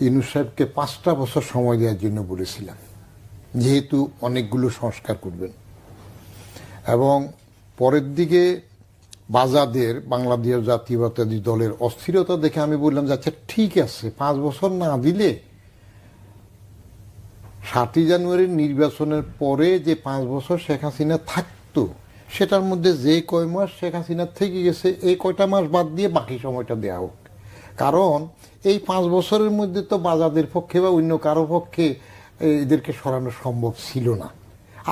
ইউনূস সাহেবকে 5টা বছর সময় দেওয়ার জন্য বলেছিলাম, যেহেতু অনেকগুলো সংস্কার করবেন। এবং পরের দিকে বাজাদের বাংলাদেশ জাতীয়তাবাদী দলের অস্থিরতা দেখে আমি বললাম যে আচ্ছা ঠিক আছে, 5 বছর না দিলে 7ই জানুয়ারির নির্বাচনের পরে যে 5 বছর শেখ হাসিনা থাকতো, সেটার মধ্যে যে কয় মাস শেখ হাসিনা থেকে গেছে এই কয়টা মাস বাদ দিয়ে বাকি সময়টা দেওয়া হোক। কারণ এই 5 বছরের মধ্যে তো বাজাদের পক্ষে বা অন্য কারো পক্ষে এদেরকে সরানো সম্ভব ছিল না,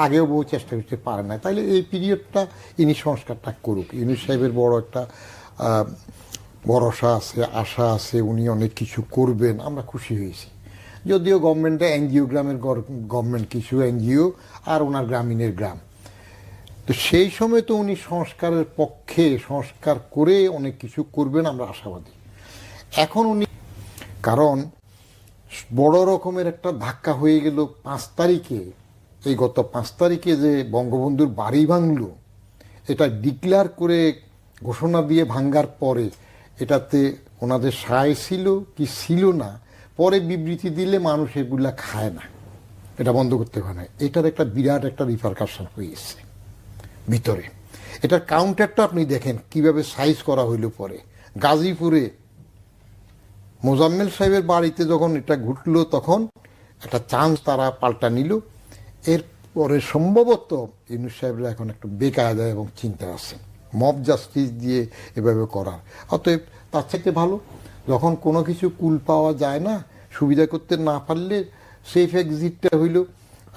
আগেও বহু চেষ্টা করতে পারে না। তাইলে এই পিরিয়ডটা ইনি সংস্কারটা করুক। ইউনূস সাহেবের বড় একটা ভরসা আছে, আশা আছে, উনি অনেক কিছু করবেন, আমরা খুশি হয়েছি। যদিও গভর্নমেন্টে এনজিও গ্রামের গভর্নমেন্ট, কিছু এনজিও আর ওনার গ্রামীণের গ্রাম, তো সেই সময় তো উনি সংস্কারের পক্ষে, সংস্কার করে অনেক কিছু করবেন, আমরা আশাবাদী। এখন উনি, কারণ বড় রকমের একটা ধাক্কা হয়ে গেল 5 তারিখে, এই গত 5 তারিখে যে বঙ্গবন্ধুর বাড়ি ভাঙল, এটা ডিক্লেয়ার করে ঘোষণা দিয়ে ভাঙ্গার পরে এটাতে ওনাদের সায় ছিল কি ছিল না, পরে বিবৃতি দিলে মানুষ এগুলা খায় না, এটা বন্ধ করতে হয় না। এটার একটা বিরাট একটা রিপারকাশন হয়েছে ভিতরে। এটার কাউন্টারটা আপনি দেখেন কিভাবে সাইজ করা হইল পরে। গাজীপুরে মোজাম্মেল সাহেবের বাড়িতে যখন এটা ঘটলো, তখন একটা চান্স তারা পাল্টা নিল। এরপরে সম্ভবত ইউনূস সাহেবরা এখন একটু বেকায়দা এবং চিন্তা আছে মব জাস্টিস দিয়ে এভাবে করার। অতএব তার চাইতে ভালো, যখন কোনো কিছু কুল পাওয়া যায় না, সুবিধা করতে না পারলে সেফ এক্সিটটা হইল।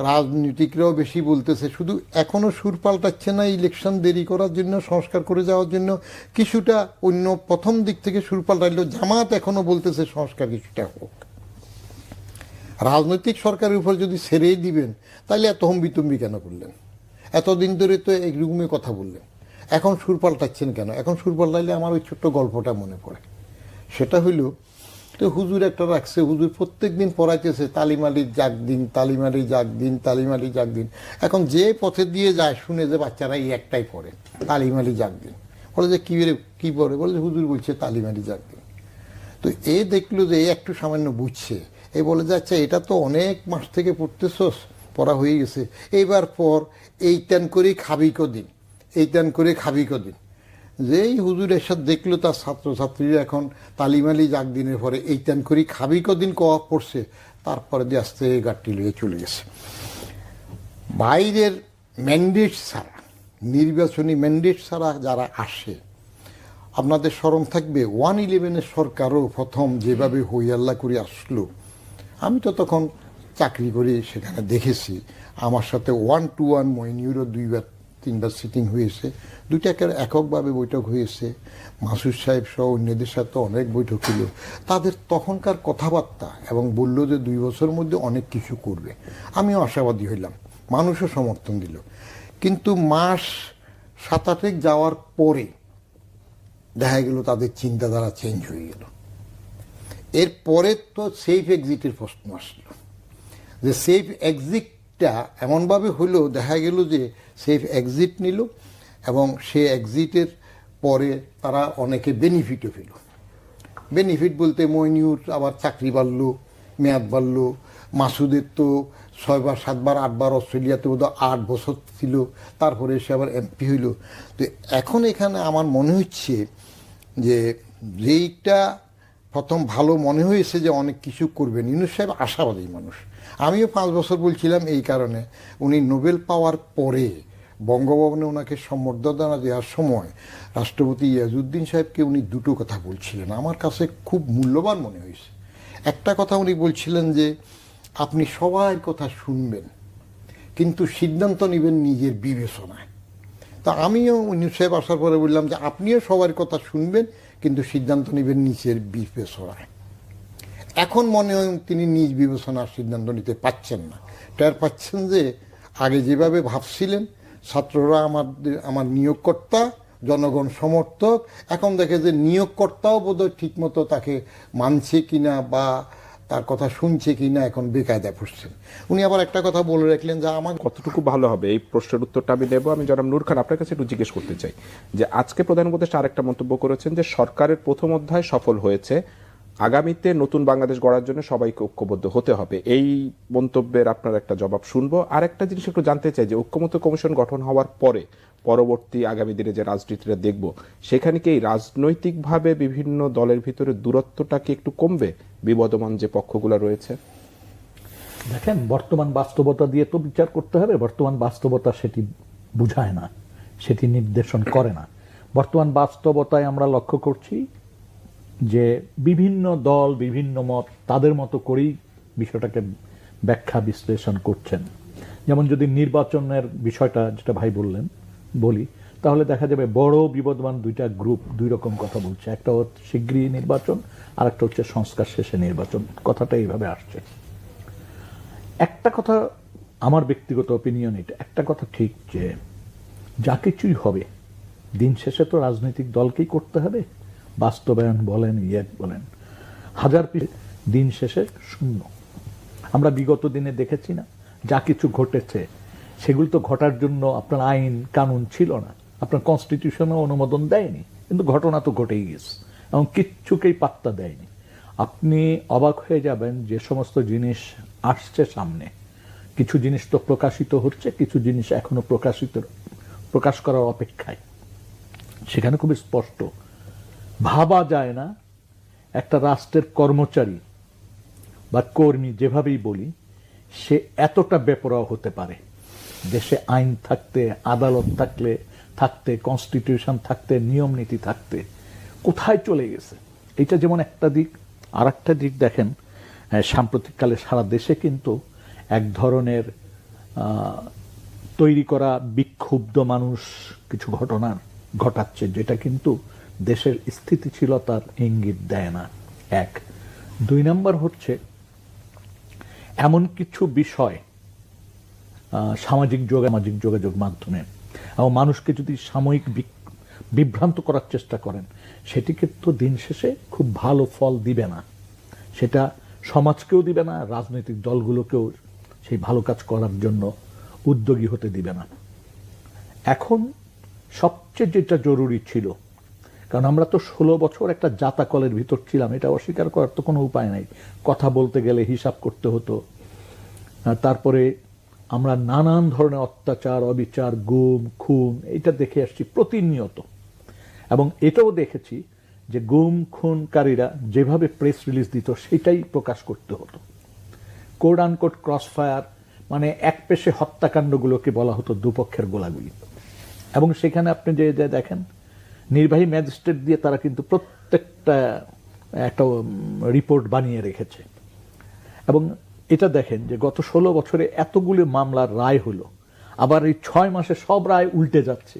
রাজনীতিকরাও বেশি বলতেছে, শুধু এখনও সুর পাল্টাচ্ছে না ইলেকশন দেরি করার জন্য, সংস্কার করে যাওয়ার জন্য কিছুটা অন্য প্রথম দিক থেকে সুর পাল্টাইল। জামাত এখনও বলতেছে সংস্কার কিছুটা হোক। রাজনৈতিক সরকারের উপর যদি ছেড়েই দিবেন, তাহলে এত হম্বিতম্বি কেন করলেন? এতদিন ধরে তো এইরকমই কথা বললেন, এখন সুর পাল্টাচ্ছেন কেন? এখন সুর পাল্টাইলে আমার ওই ছোট্ট গল্পটা মনে পড়ে। সেটা হইল, তো হুজুর একটা রাখছে, হুজুর প্রত্যেক দিন পড়াইতেছে তালিম আলী জাগ দিন, তালিম আলী জাগ দিন, তালিম আলী জাগ দিন। এখন যে পথে দিয়ে যায় শুনে যে বাচ্চারা এই একটাই পড়ে, তালিম আলী জাগ দিন। বলে যে কী পড়ে? বলে যে হুজুর বলছে তালিম আলী জাগ দিন। তো এ দেখলো যে এই একটু সামান্য বুঝছে, এ বলে যে আচ্ছা এটা তো অনেক মাস থেকে পড়তেছস, পড়া হয়ে গেছে, এইবার পর এই টান করে খাবি কদিন, এই টান করে খাবি কদিন। যেই হুজুর এরশাদ দেখলো তার ছাত্রছাত্রীরা এখন তালিম আলী জাগ দিনের পরে এই টান করি খাবি কদিন কওয়া পড়ছে, তারপরে দিয়ে আস্তে গাড়টি লিয়ে চলে গেছে। বাইরের ম্যান্ডেট ছাড়া, নির্বাচনী ম্যান্ডেট ছাড়া যারা আসে, আপনাদের স্মরণ থাকবে 111-এর সরকারও প্রথম যেভাবে হইয়াল্লা করে আসলো, আমি তো তখন চাকরি করি, সেখানে দেখেছি। আমার সাথে 1-to-1 মইনুরও 2-3বার সিটিং হয়েছে, 2টা এককভাবে বৈঠক হয়েছে, মাসুদ সাহেব সহ অন্যদের সাথে অনেক বৈঠক ছিল। তাদের তখনকার কথাবার্তা এবং বলল যে 2 বছরের মধ্যে অনেক কিছু করবে। আমিও আশাবাদী হইলাম, মানুষও সমর্থন দিল। কিন্তু মাস 7-8 যাওয়ার পরে দেখা গেল তাদের চিন্তাধারা চেঞ্জ হয়ে গেল। এরপরে তো সেফ এক্সিটের প্রশ্ন আসলো, যে সেফ এক্সিটটা এমনভাবে হইল, দেখা গেল যে সেফ এক্সিট নিল এবং সে এক্সিটের পরে তারা অনেকে বেনিফিটও পেল। বেনিফিট বলতে মইনুর আবার চাকরি বাড়ল, মেয়াদ বাড়ল, মাসুদের তো 6বার 7বার 8বার অস্ট্রেলিয়াতে বোধহয় 8 বছর ছিল, তারপরে সে আবার এমপি হইল। তো এখন এখানে আমার মনে হচ্ছে যে যেইটা প্রথম ভালো মনে হয়েছে যে অনেক কিছু করবেন ইউনূস সাহেব, আশাবাদী মানুষ। আমিও 5 বছর বলছিলাম এই কারণে, উনি নোবেল পাওয়ার পরে বঙ্গভবনে ওনাকে সম্বর্ধনা দেওয়ার সময় রাষ্ট্রপতি ইয়াজউদ্দিন সাহেবকে উনি 2টো কথা বলছিলেন, আমার কাছে খুব মূল্যবান মনে হয়েছে। একটা কথা উনি বলছিলেন যে আপনি সবার কথা শুনবেন, কিন্তু সিদ্ধান্ত নেবেন নিজের বিবেচনায়। তা আমিও ইউনূস সাহেব আসার পরে বললাম যে আপনিও সবার কথা শুনবেন, কিন্তু সিদ্ধান্ত নেবেন নিজের বিবেচনায়। এখন মনে হয় তিনি নিজ বিবেচনার সিদ্ধান্ত নিতে পারছেন না। টের পাচ্ছেন যে আগে যেভাবে ভাবছিলেন ছাত্ররা আমার নিয়োগকর্তা, জনগণ সমর্থক, এখন দেখে যে নিয়োগকর্তাও বোধহয় ঠিকমতো তাকে মানছে কিনা বা তার কথা শুনছে কিনা, এখন বেকায়দায় পড়ছেন। উনি আবার একটা কথা বলে রাখলেন যে আমার কতটুকু ভালো হবে এই প্রশ্নের উত্তরটা আমি নেব। আমি জনাব নূর খান আপনার কাছে একটু জিজ্ঞেস করতে চাই যে আজকে প্রধান উপদেষ্টা আরেকটা মন্তব্য করেছেন যে সরকারের প্রথম অধ্যায় সফল হয়েছে, আগামীতে নতুন বাংলাদেশ গড়ার জন্য সবাইকে ঐক্যবদ্ধ হতে হবে, এই মন্তব্যের আপনার একটা জবাব শুনবো। আর একটা জিনিস একটু জানতে চাই যে ঐক্যমত্য কমিশন গঠন হওয়ার পরে পরবর্তী আগামী দিনে যে রাজনীতিটা দেখব, সেখানে কি এই রাজনৈতিকভাবে বিভিন্ন দলের ভিতরে দূরত্বটা কি একটু কমবে, বিবদমান যে পক্ষগুলো রয়েছে? দেখেন, বর্তমান বাস্তবতা দিয়ে তো বিচার করতে হবে। বর্তমান বাস্তবতা সেটি বুঝায় না, সেটি নির্দেশন করে না। বর্তমান বাস্তবতায় আমরা লক্ষ্য করছি যে বিভিন্ন দল বিভিন্ন মত তাদের মতো করেই বিষয়টাকে ব্যাখ্যা বিশ্লেষণ করছেন। যেমন যদি নির্বাচনের বিষয়টা যেটা ভাই বললেন বলি, তাহলে দেখা যাবে বড় বিবদমান দুইটা গ্রুপ দুই রকম কথা বলছে। একটা হচ্ছে শীঘ্রই নির্বাচন, আর একটা হচ্ছে সংস্কার শেষে নির্বাচন। কথাটা এইভাবে আসছে। একটা কথা আমার ব্যক্তিগত অপিনিয়ন, এটা একটা কথা ঠিক যে যা কিছুই হবে দিন শেষে তো রাজনৈতিক দলকেই করতে হবে। বাস্তবায়ন বলেন বলেন, হাজার দিন শেষে শূন্য। আমরা বিগত দিনে দেখেছি না, যা কিছু ঘটেছে সেগুলো তো ঘটার জন্য আপনার আইন কানুন ছিল না, আপনার কনস্টিটিউশনও অনুমোদন দেয়নি, কিন্তু ঘটনা তো ঘটেই গেছে এবং কিচ্ছুকেই পাত্তা দেয়নি। আপনি অবাক হয়ে যাবেন যে সমস্ত জিনিস আসছে সামনে। কিছু জিনিস তো প্রকাশিত হচ্ছে, কিছু জিনিস এখনো প্রকাশ করার অপেক্ষায়। সেখানে খুবই স্পষ্ট ভাবা যায় না একটা রাষ্ট্রের কর্মচারী বা কর্মী, যেভাবেই বলি, সে এতটা বেপরোয়া হতে পারে। দেশে আইন থাকতে, আদালত থাকতে, কনস্টিটিউশন থাকতে, নিয়ম নীতি থাকতে কোথায় চলে গেছে। এটা যেমন একটা দিক। আর একটা দিক দেখেন, সাম্প্রতিককালে সারা দেশে কিন্তু এক ধরনের তৈরি করা বিক্ষুব্ধ মানুষ কিছু ঘটনা ঘটাচ্ছে, যেটা কিন্তু দেশের স্থিতিশীলতার ইঙ্গিত দেয় না। এক। দুই নম্বর হচ্ছে এমন কিছু বিষয় সামাজিক যোগাযোগ মাধ্যমে এবং মানুষকে যদি সাময়িক বিভ্রান্ত করার চেষ্টা করেন, সেটিকে তো দিন শেষে খুব ভালো ফল দিবে না। সেটা সমাজকেও দিবে না, রাজনৈতিক দলগুলোকেও সেই ভালো কাজ করার জন্য উদ্যোগী হতে দিবে না। এখন সবচেয়ে যেটা জরুরি ছিল, কারণ আমরা তো 16 বছর একটা জাতাকলের ভিতর ছিলাম, এটা অস্বীকার করার তো কোনো উপায় নাই। কথা বলতে গেলে হিসাব করতে হতো। তারপরে আমরা নানান ধরনের অত্যাচার, অবিচার, গুম, খুন এটা দেখে আসছি প্রতিনিয়ত। এবং এটাও দেখেছি যে গুম খুনকারীরা যেভাবে প্রেস রিলিজ দিত সেটাই প্রকাশ করতে হতো। কোড আনকোড ক্রস ফায়ার, মানে এক পেশে হত্যাকাণ্ডগুলোকে বলা হতো দুপক্ষের গোলাগুলি। এবং সেখানে আপনি যে দেখেন, নির্বাহী ম্যাজিস্ট্রেট দিয়ে তারা কিন্তু প্রত্যেকটা একটা রিপোর্ট বানিয়ে রেখেছে। এবং এটা দেখেন যে গত 16 বছরে এতগুলো মামলার রায় হলো, আবার এই 6 মাসে সব রায় উল্টে যাচ্ছে,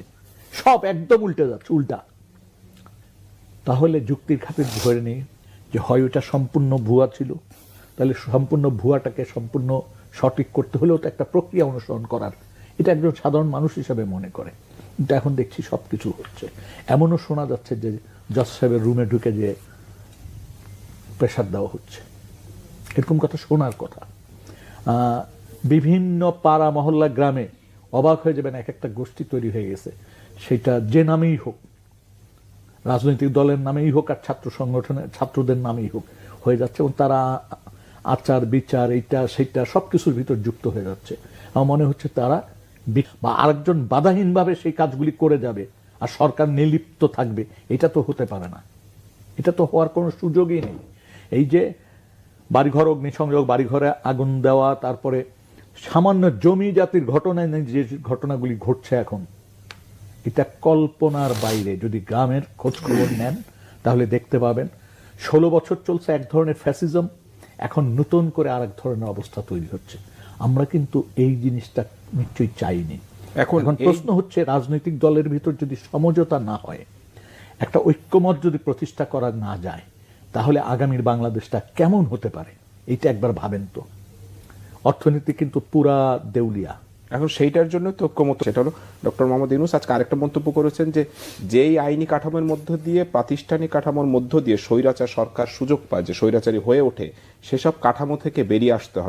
সব একদম উল্টে যাচ্ছে, উল্টা। তাহলে যুক্তির খাতির ধরে নেই যে হয় ওটা সম্পূর্ণ ভুয়া ছিল, তাহলে সম্পূর্ণ ভুয়াটাকে সম্পূর্ণ সঠিক করতে হলেও তো একটা প্রক্রিয়া অনুসরণ করার, এটা একজন সাধারণ মানুষ হিসাবে মনে করে। কিন্তু এখন দেখছি সব কিছু হচ্ছে। এমনও শোনা যাচ্ছে যে জজ সাহেবের রুমে ঢুকে যে প্রেসার দেওয়া হচ্ছে, এরকম কথা শোনার কথা। বিভিন্ন পাড়া মহল্লা গ্রামে অবাক হয়ে যাবেন, এক একটা গোষ্ঠী তৈরি হয়ে গেছে, সেটা যে নামেই হোক, রাজনৈতিক দলের নামেই হোক আর ছাত্র সংগঠনের ছাত্রদের নামেই হোক, হয়ে যাচ্ছে। এবং তারা আচার বিচার এইটা সেইটা সব কিছুর ভিতর যুক্ত হয়ে যাচ্ছে। আমার মনে হচ্ছে তারা বা আরেকজন বাধাহীনভাবে সেই কাজগুলি করে যাবে আর সরকার নির্লিপ্ত থাকবে, এটা তো হতে পারে না। এটা তো হওয়ার কোনো সুযোগই নেই। এই যে বাড়িঘর অগ্নিসংযোগ, বাড়িঘরে আগুন দেওয়া, তারপরে সামান্য জমি জাতির ঘটনায় যে ঘটনাগুলি ঘটছে এখন, এটা কল্পনার বাইরে। যদি গ্রামের খোঁজ খবর নেন তাহলে দেখতে পাবেন 16 বছর চলছে এক ধরনের ফ্যাসিজম, এখন নতুন করে আরেক ধরনের অবস্থা তৈরি হচ্ছে। আমরা কিন্তু এই জিনিসটা নিশ্চয়ই চাইনি। এখন প্রশ্ন হচ্ছে, রাজনৈতিক দলের ভিতর যদি সমঝোতা না হয়, একটা ঐক্যমত যদি প্রতিষ্ঠা করা না যায়, তাহলে আগামীর বাংলাদেশটা কেমন হতে পারে এইটা একবার ভাবেন তো। অর্থনীতি কিন্তু পুরা দেউলিয়া। এখন সেইটার জন্য তো ঐক্যমত, সেটা হলো ডক্টর মোহাম্মদ ইউনূস আজকে আরেকটা মন্তব্য করেছেন যে যেই আইনি কাঠামোর মধ্য দিয়ে, প্রাতিষ্ঠানিক কাঠামোর মধ্য দিয়ে স্বৈরাচার সরকার সুযোগ পায় যে স্বৈরাচারী হয়ে ওঠে, সেসব কাঠামো থেকে বেরিয়ে আসতে হবে।